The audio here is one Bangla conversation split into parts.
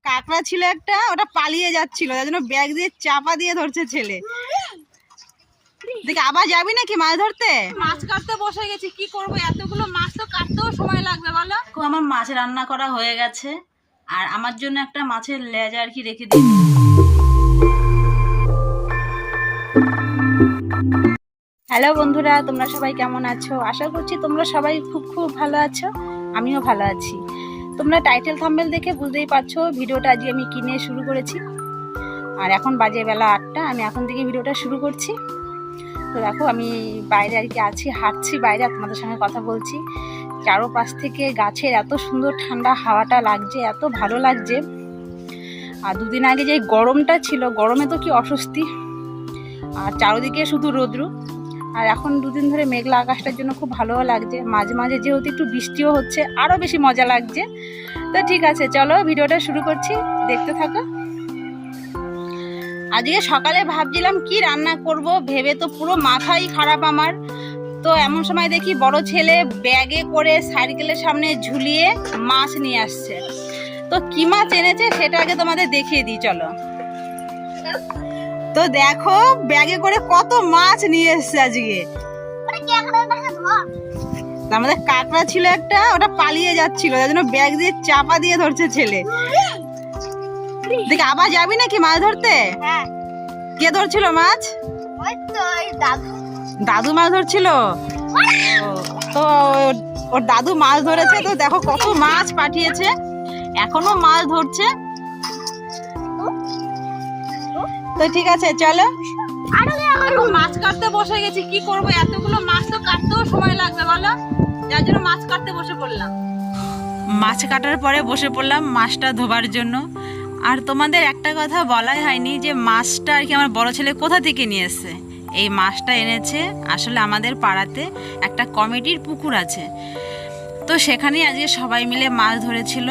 কাকড়া ছিল একটা, ওটা পালিয়ে যাচ্ছিল, তার জন্য ব্যাগ দিয়ে চাপা দিয়ে ধরছে ছেলে। দেখে আবার যাবি নাকি মাছ ধরতে? মাছ কাটতে বসে গেছি, কি করবো, এতগুলো মাছ তো কাটতেও সময় লাগবে বলো। আমার মাছ রান্না করা হয়ে গেছে, আর আমার জন্য একটা মাছের লেজ আর কি রেখে দিই। হ্যালো বন্ধুরা, তোমরা সবাই কেমন আছো? আশা করছি তোমরা সবাই খুব খুব ভালো আছো, আমিও ভালো আছি। তোমরা টাইটেল থাম্বনেল দেখে বুঝতেই পারছো ভিডিওটা আজকে আমি কিনে শুরু করেছি। আর এখন বাজে বেলা 8টা, আমি এখন থেকে ভিডিওটা শুরু করছি। তো দেখো আমি বাইরে আর কি আছি, হাঁটছি বাইরে, তোমাদের সঙ্গে কথা বলছি। চারোপাশ থেকে গাছের এত সুন্দর ঠান্ডা হাওয়াটা লাগছে, এত ভালো লাগছে। আর দুদিন আগে যে গরমটা ছিল, গরমে তো কি অস্বস্তি, আর চারোদিকে শুধু রৌদ্র। আর এখন দুদিন ধরে মেঘলা আকাশটার জন্য খুব ভালোও লাগছে, মাঝে মাঝে যেহেতু একটু বৃষ্টিও হচ্ছে, আরও বেশি মজা লাগছে। তো ঠিক আছে, চলো ভিডিওটা শুরু করছি, দেখতে থাকো। আজকে সকালে ভাবছিলাম কি রান্না করব, ভেবে তো পুরো মাথাই খারাপ আমার। তো এমন সময় দেখি বড় ছেলে ব্যাগে করে সাইকেলের সামনে ঝুলিয়ে মাছ নিয়ে আসছে। তো কি মাছ এনেছে সেটা আগে তোমাদের দেখিয়ে দিই, চলো। তো দেখো ব্যাগে করে কত মাছ নিয়ে এসছে আজকে। আমাদের কাকড়া ছিল একটা, ওটা পালিয়ে যাচ্ছিল, তার জন্য ব্যাগ দিয়ে চাপা দিয়ে ধরছে ছেলে। দেখে আবার যাবি নাকি মাছ ধরতে? কে ধরছিল মাছ? দাদু মাছ ধরছিল। তো ওর দাদু মাছ ধরেছে, তো দেখো কত মাছ পাঠিয়েছে, এখনো মাছ ধরছে। তো ঠিক আছে চলো, মাছ কাটতে বসে গেছি, কি করবো, এতগুলো মাছ তো কাটতেও সময় লাগবে বলো, যার জন্য মাছ কাটতে বসে পড়লাম। মাছ কাটার পরে বসে পড়লাম মাছটা ধোবার জন্য। আর তোমাদের একটা কথা বলাই হয়নি যে মাছটা আর কি আমার বড় ছেলে কোথা থেকে নিয়ে এসছে। এই মাছটা এনেছে আসলে আমাদের পাড়াতে একটা কমিটির পুকুর আছে, তো সেখানেই আজকে সবাই মিলে মাছ ধরেছিল।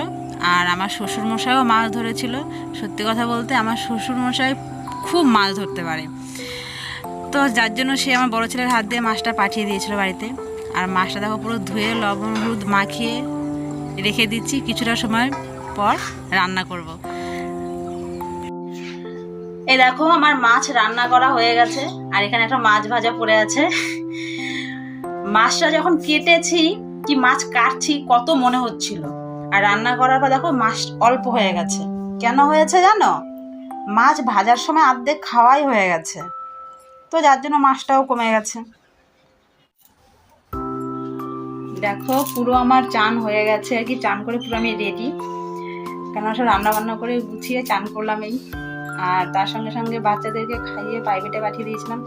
আর আমার শ্বশুরমশাইও মাছ ধরেছিল। সত্যি কথা বলতে আমার শ্বশুরমশাই খুব মাছ ধরতে পারে, তো যার জন্য সে আমার বড় ছেলের হাত দিয়ে মাছটা পাঠিয়ে দিয়েছিল বাড়িতে। আর মাছটা দেখো পুরো ধুয়ে লবণ হলুদ মাখিয়ে রেখে দিচ্ছি, কিছুটা সময় পর রান্না করব। এই দেখো আমার মাছ রান্না করা হয়ে গেছে, আর এখানে একটা মাছ ভাজা পড়ে আছে। মাছটা যখন কেটেছি, কি মাছ কাটছি কত মনে হচ্ছিল, আর রান্না করার পর দেখো মাছ অল্প হয়ে গেছে। কেন হয়েছে জানো? মাছ ভাজার সময় অর্ধেক খাওয়াই হয়ে গেছে, তো যার জন্য মাছটাও কমে গেছে। দেখো পুরো আমার চান হয়ে গেছে আর কি, চান করে পুরো আমি রেডি, কেন সব রান্না বান্না করে গুছিয়ে চান করলাম এই। আর তার সঙ্গে সঙ্গে বাচ্চাদেরকে খাইয়ে প্রাইভেটে পাঠিয়ে দিয়েছিলাম।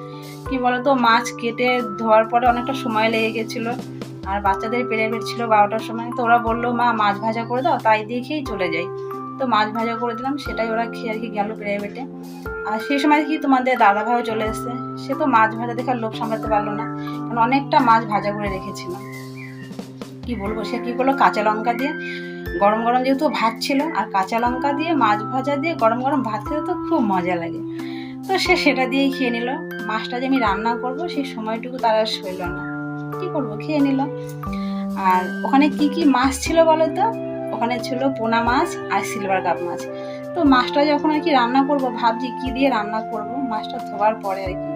কি বলতো, মাছ কেটে ধোয়ার পরে অনেকটা সময় লেগে গেছিলো, আর বাচ্চাদের প্রাইভেট ছিল 12টার সময়। তো ওরা বললো মা মাছ ভাজা করে দাও, তাই দিয়ে খেয়েই চলে যাই। তো মাছ ভাজা করে দিলাম, সেটাই ওরা খেয়ে আর কি গেল প্রাইভেটে। আর সেই সময় কি তোমাদের দাদা ভাইও চলে এসছে, সে তো মাছ ভাজা দেখে লোভ সামলাতে পারলো না, কারণ অনেকটা মাছ ভাজা করে রেখেছিলাম। কি বলবো, সে কি করলো, কাঁচা লঙ্কা দিয়ে গরম গরম যেহেতু ভাত ছিল, আর কাঁচা লঙ্কা দিয়ে মাছ ভাজা দিয়ে গরম গরম ভাত খেতে তো খুব মজা লাগে। তো সে সেটা দিয়েই খেয়ে নিল। মাছটা যে আমি রান্না করব সেই সময়টুকু তার আর সইল না, কি করবো, খেয়ে নিল। আর ওখানে কি কি মাছ ছিল বলো তো? ওখানে ছিল পোনা মাছ আর সিলভার কাপ মাছ। তো মাছটা যখন আর কি রান্না করব, ভাবছি কি দিয়ে রান্না করব। মাছটা ধোয়ার পরে আর কি,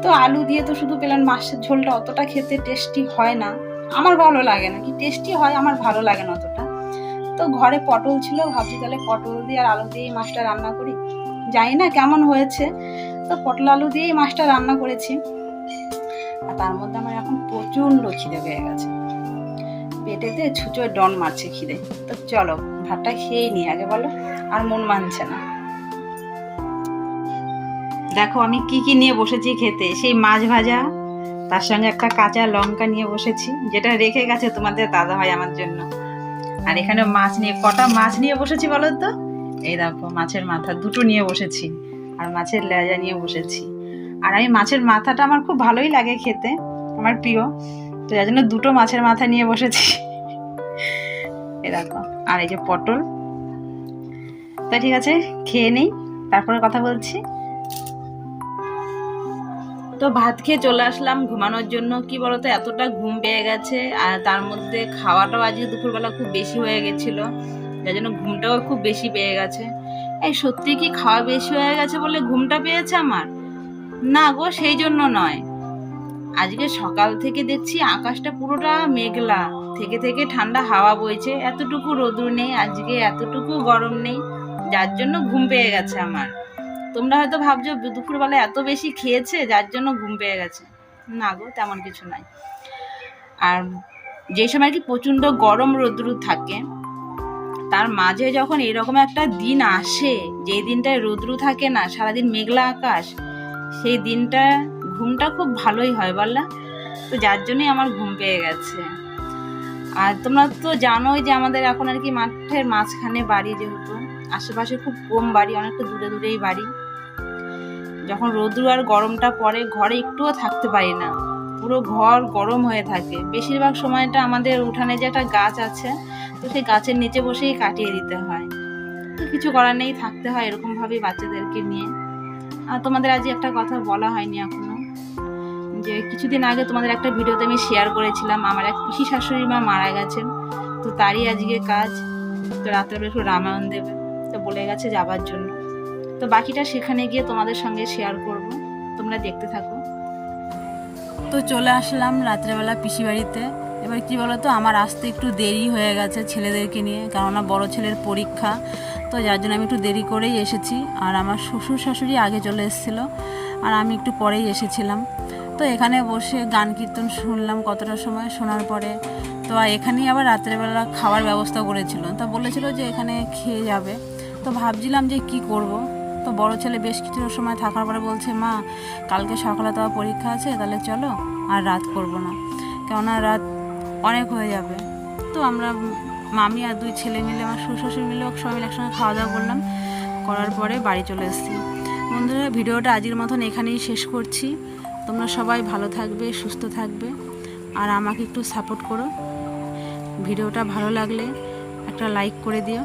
তো আলু দিয়ে তো শুধু পেলাম, মাছের ঝোলটা অতটা খেতে টেস্টি হয় না, আমার ভালো লাগে না। কি টেস্টি হয়, আমার ভালো লাগে না অতটা। তো ঘরে পটল ছিল, ভাবছি তাহলে পটল দিয়ে আর আলু দিয়েই মাছটা রান্না করি। জানি না কেমন হয়েছে, তো পটল আলু দিয়েই মাছটা রান্না করেছি। আর তার মধ্যে আমার এখন প্রচণ্ড খিদে পেয়ে গেছে, পেটেতে ছুঁচোয় ডন মারছে খিদে। তো চলো ভাতটা খেয়েই নিই আগে, বলো, আর মন মানছে না। দেখো আমি কি কি নিয়ে বসেছি খেতে, সেই মাছ ভাজা, তার সঙ্গে একটা কাঁচা লঙ্কা নিয়ে বসেছি, যেটা রেখে গেছে তোমাদের দাদা ভাই আমার জন্য। আর এখানে মাছ নিয়ে, কটা মাছ নিয়ে বসেছি বলো তো? এই দেখো মাছের মাথা দুটো নিয়ে বসেছি, আর মাছের লেজা নিয়ে বসেছি। আর আমি মাছের মাথাটা আমার খুব ভালোই লাগে খেতে, আমার প্রিয়, তো যার জন্য দুটো মাছের মাথা নিয়ে বসেছি। এই দেখো, আর এই যে পটল। তো ঠিক আছে, খেয়ে নেই, তারপরে কথা বলছি। তো ভাত খেয়ে চলে আসলাম ঘুমানোর জন্য। কি বলতো, এতটা ঘুম পেয়ে গেছে, আর তার মধ্যে খাওয়াটাও আজকে দুপুরবেলা খুব বেশি হয়ে গেছিল। যার জন্য ঘুমটাও খুব বেশি পেয়ে গেছে। এই সত্যি কি খাওয়া বেশি হয়ে গেছে বলে ঘুমটা পেয়েছে আমার? না গো, সেই জন্য নয়। আজকে সকাল থেকে দেখছি আকাশটা পুরোটা মেঘলা, থেকে থেকে ঠান্ডা হাওয়া বইছে, এতটুকু রোদ্দুর নেই আজকে, এতটুকু গরম নেই, যার জন্য ঘুম পেয়ে গেছে আমার। তোমরা হয়তো ভাবছো দুপুরবেলা এত বেশি খেয়েছে যার জন্য ঘুম পেয়ে গেছে। না গো, তেমন কিছু নয়। আর যে সময় কি প্রচণ্ড গরম রোদ্দুর থাকে, তার মাঝে যখন এরকম একটা দিন আসে, যে দিনটায় রোদ্দুর থাকে না, সারাদিন মেঘলা আকাশ, সেই দিনটা ঘুমটা খুব ভালোই হয় বললা। তো যার জন্যই আমার ঘুম পেয়ে গেছে। আর তোমরা তো জানোই যে আমাদের এখন আর কি মাঠের মাঝখানে বাড়ি, যেহেতু আশেপাশে খুব কম বাড়ি, অনেকটা দূরে দূরেই বাড়ি। যখন রোদ্দুর আর গরমটা পড়ে, ঘরে একটুও থাকতে পারি না, পুরো ঘর গরম হয়ে থাকে। বেশিরভাগ সময়টা আমাদের উঠানে যে একটা গাছ আছে, তো সেই গাছের নিচে বসেই কাটিয়ে দিতে হয়। তো কিছু করার নেই, থাকতে হয় এরকমভাবেই বাচ্চাদেরকে নিয়ে। আর তোমাদের আজ একটা কথা বলা হয়নি এখনো, যে কিছুদিন আগে তোমাদের একটা ভিডিওতে আমি শেয়ার করেছিলাম আমার এক পিসি শাশুড়ি মা মারা গেছেন। তো তারই আজকে কাজ, তো রাত্রেবেলা একটু রামায়ণ দেবে, তো বলে গেছে যাবার জন্য। তো বাকিটা সেখানে গিয়ে তোমাদের সঙ্গে শেয়ার করব, তোমরা দেখতে থাকো। তো চলে আসলাম রাত্রেবেলা পিসি বাড়িতে। এবার কি বলো তো, আমার আসতে একটু দেরি হয়ে গেছে ছেলেদেরকে নিয়ে, কেননা বড় ছেলের পরীক্ষা, তো যার জন্য আমি একটু দেরি করেই এসেছি। আর আমার শ্বশুর শাশুড়ি আগে চলে এসেছিলো, আর আমি একটু পরেই এসেছিলাম। তো এখানে বসে গান কীর্তন শুনলাম কতটা সময়, শোনার পরে তো এখানেই আবার রাত্রেবেলা খাওয়ার ব্যবস্থা করেছিল, তা বলেছিল যে এখানে খেয়ে যাবে। তো ভাবছিলাম যে কি করব। তো বড় ছেলে বেশ কিছু সময় থাকার পরে বলছে, মা কালকে সকালে তো পরীক্ষা আছে, তাহলে চলো আর রাত করব না, কেননা রাত অনেক হয়ে যাবে। তো আমরা মামি আর দুই ছেলে মিলে, আমার শ্বশুর মিলে সবাই মিলে একসঙ্গে খাওয়া দাওয়া করলাম, করার পরে বাড়ি চলে এসেছি। বন্ধুরা, ভিডিওটা আজকের মতন এখানেই শেষ করছি। তোমরা সবাই ভালো থাকবে, সুস্থ থাকবে, আর আমাকে একটু সাপোর্ট করো। ভিডিওটা ভালো লাগলে একটা লাইক করে দিও।